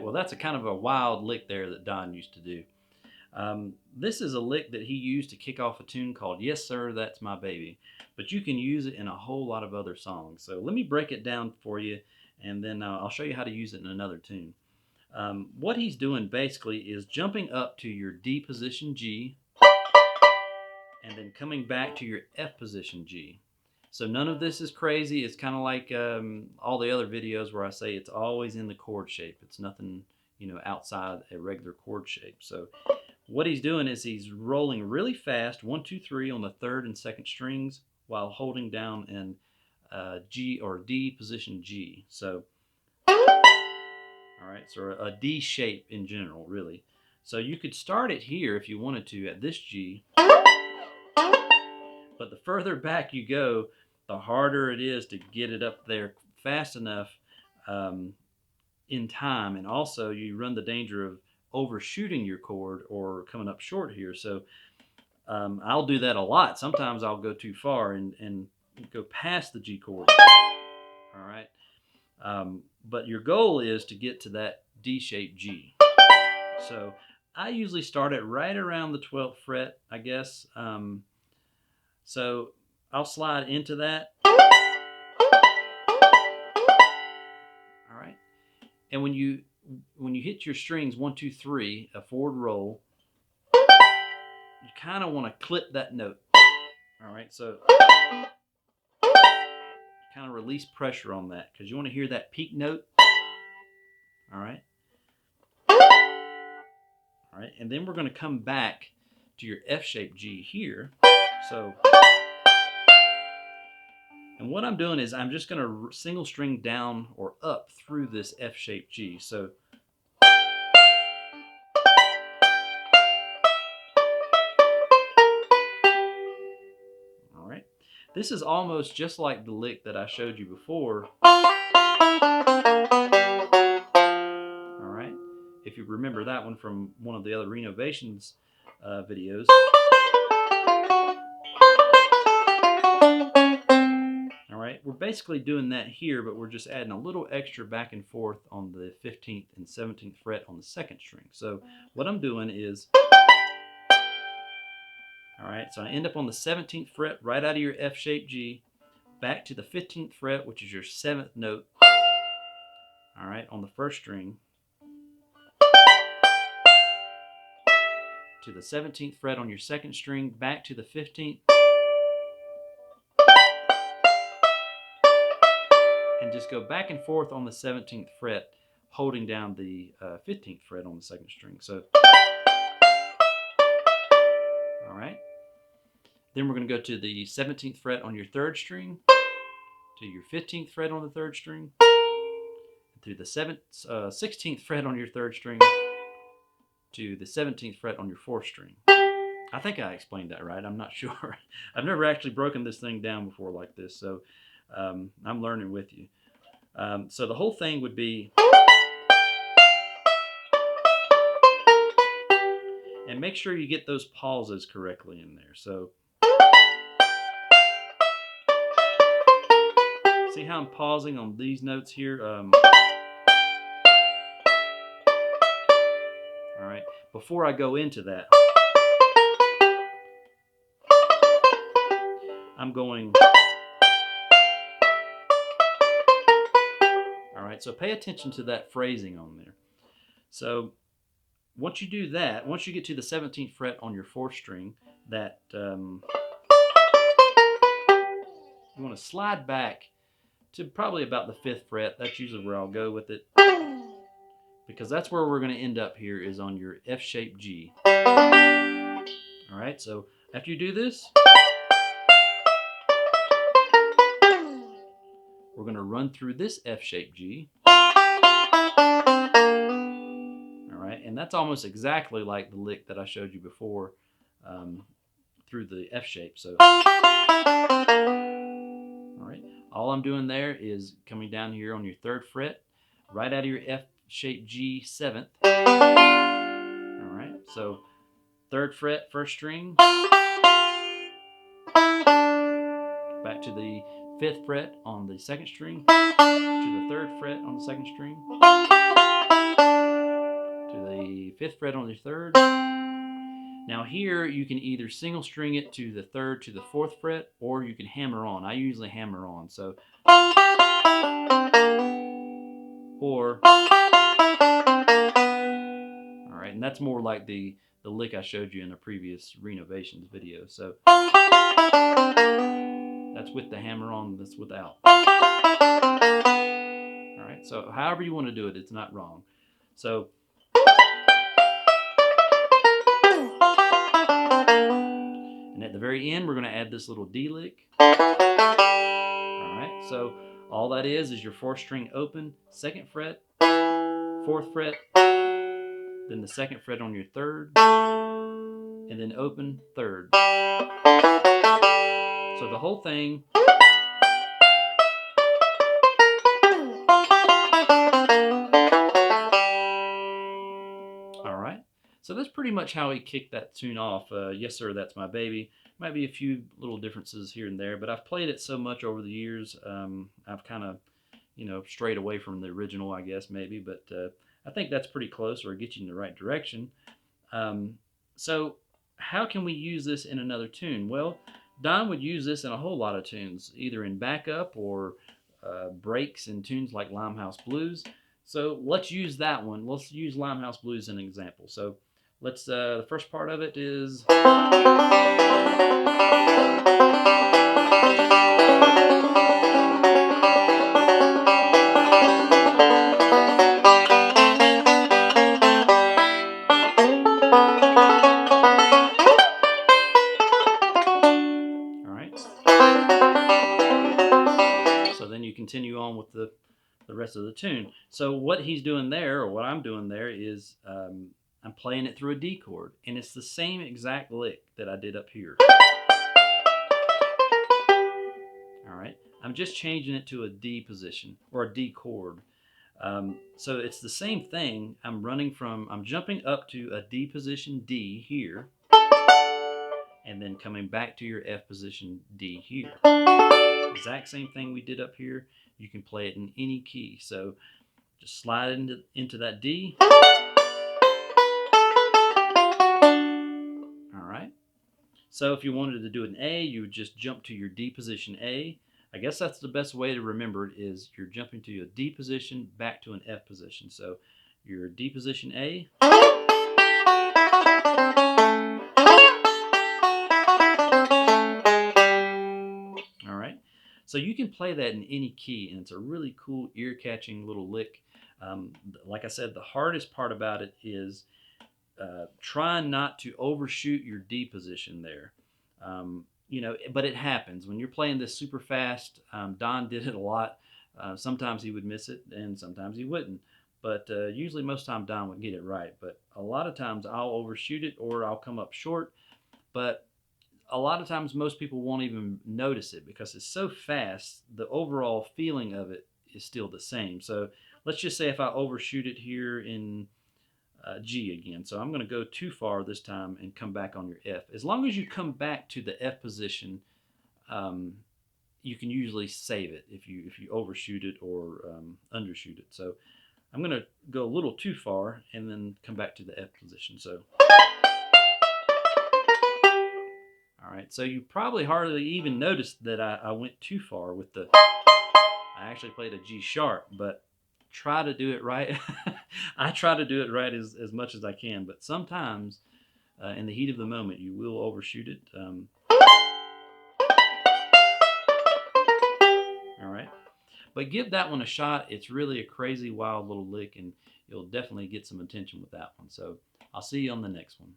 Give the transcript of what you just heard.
well, that's a kind of a wild lick there that Don used to do. This is a lick that he used to kick off a tune called Yes Sir, That's My Baby, but you can use it in a whole lot of other songs. So let me break it down for you, and then I'll show you how to use it in another tune. What he's doing basically is jumping up to your D position G, and then coming back to your F position G. So none of this is crazy. It's kind of like all the other videos where I say it's always in the chord shape. It's nothing, outside a regular chord shape. So what he's doing is he's rolling really fast, 1, 2, 3 on the third and second strings while holding down in G or D position G. So, all right, so a D shape in general, really. So you could start it here if you wanted to at this G, but the further back you go, the harder it is to get it up there fast enough in time. And also you run the danger of overshooting your chord or coming up short here. So I'll do that a lot. Sometimes I'll go too far and go past the G chord. All right. But your goal is to get to that D-shaped G. So I usually start it right around the 12th fret, I guess. So I'll slide into that. All right. And when you hit your strings 1, 2, 3, a forward roll, you kind of want to clip that note. All right. So kind of release pressure on that because you want to hear that peak note. All right. All right. And then we're going to come back to your F-shaped G here. So, and what I'm doing is I'm just going to single string down or up through this F-shaped G. So, all right. This is almost just like the lick that I showed you before. All right. If you remember that one from one of the other RENO-VATIONS videos. All right, we're basically doing that here, but we're just adding a little extra back and forth on the 15th and 17th fret on the second string. So what I'm doing is, all right, so I end up on the 17th fret right out of your F-shaped G, back to the 15th fret, which is your 7th note, all right, on the first string, to the 17th fret on your second string, back to the 15th, and just go back and forth on the 17th fret, holding down the 15th fret on the second string. So, all right. Then we're going to go to the 17th fret on your third string, to your 15th fret on the third string, to the 16th fret on your third string, to the 17th fret on your fourth string. I think I explained that right. I'm not sure. I've never actually broken this thing down before like this, so I'm learning with you. So the whole thing would be, and make sure you get those pauses correctly in there. So see how I'm pausing on these notes here? All right, before I go into that, I'm going. All right, so pay attention to that phrasing on there. So once you do that, once you get to the 17th fret on your fourth string, that you want to slide back to probably about the 5th fret. That's usually where I'll go with it, because that's where we're going to end up here, is on your F-shaped G. All right, so after you do this, we're going to run through this F-shaped G. All right, and that's almost exactly like the lick that I showed you before through the F shape. So, all right, all I'm doing there is coming down here on your 3rd fret, right out of your F-shaped G 7th. All right, so 3rd fret, 1st string, back to the 5th fret on the 2nd string, to the 3rd fret on the 2nd string, 5th fret on your 3rd. Now here you can either single string it to the 3rd to the 4th fret, or you can hammer on. I usually hammer on. So, or, all right, and that's more like the lick I showed you in a previous RENO-VATIONS video. So that's with the hammer on, that's without. All right, so however you want to do it, it's not wrong. So, and at the very end, we're going to add this little D lick. All right, so all that is your 4th string open, 2nd fret, 4th fret, then the 2nd fret on your 3rd, and then open 3rd. So the whole thing. All right. So that's pretty much how he kicked that tune off. Yes, Sir, That's My Baby. Might be a few little differences here and there, but I've played it so much over the years, I've kind of, strayed away from the original, I guess, maybe. But I think that's pretty close, or it gets you in the right direction. So how can we use this in another tune? Well, Don would use this in a whole lot of tunes, either in backup or breaks in tunes like Limehouse Blues. So let's use that one. Let's use Limehouse Blues as an example. So let's, the first part of it is... So then you continue on with the rest of the tune. So what he's doing there, or what I'm doing there, is I'm playing it through a D chord, and it's the same exact lick that I did up here. All right, I'm just changing it to a D position, or a D chord. So it's the same thing. I'm jumping up to a D position D here, and then coming back to your F position D here. Exact same thing we did up here. You can play it in any key. So just slide into that D. All right. So if you wanted to do an A, you would just jump to your D position A. I guess that's the best way to remember it, is you're jumping to a D position back to an F position. So your D position A. All right. So you can play that in any key, and it's a really cool, ear-catching little lick. Like I said, the hardest part about it is trying not to overshoot your D position there. But it happens. When you're playing this super fast, Don did it a lot. Sometimes he would miss it, and sometimes he wouldn't. But usually most time Don would get it right. But a lot of times I'll overshoot it, or I'll come up short. But a lot of times most people won't even notice it because it's so fast. The overall feeling of it is still the same. So let's just say if I overshoot it here in G again. So I'm going to go too far this time and come back on your F. As long as you come back to the F position, you can usually save it if you overshoot it or undershoot it. So I'm going to go a little too far and then come back to the F position. So, all right. So you probably hardly even noticed that I went too far with the. I actually played a G sharp, but try to do it right. I try to do it right as much as I can, but sometimes in the heat of the moment you will overshoot it. All right, but give that one a shot. It's really a crazy, wild little lick, and you'll definitely get some attention with that one. So I'll see you on the next one.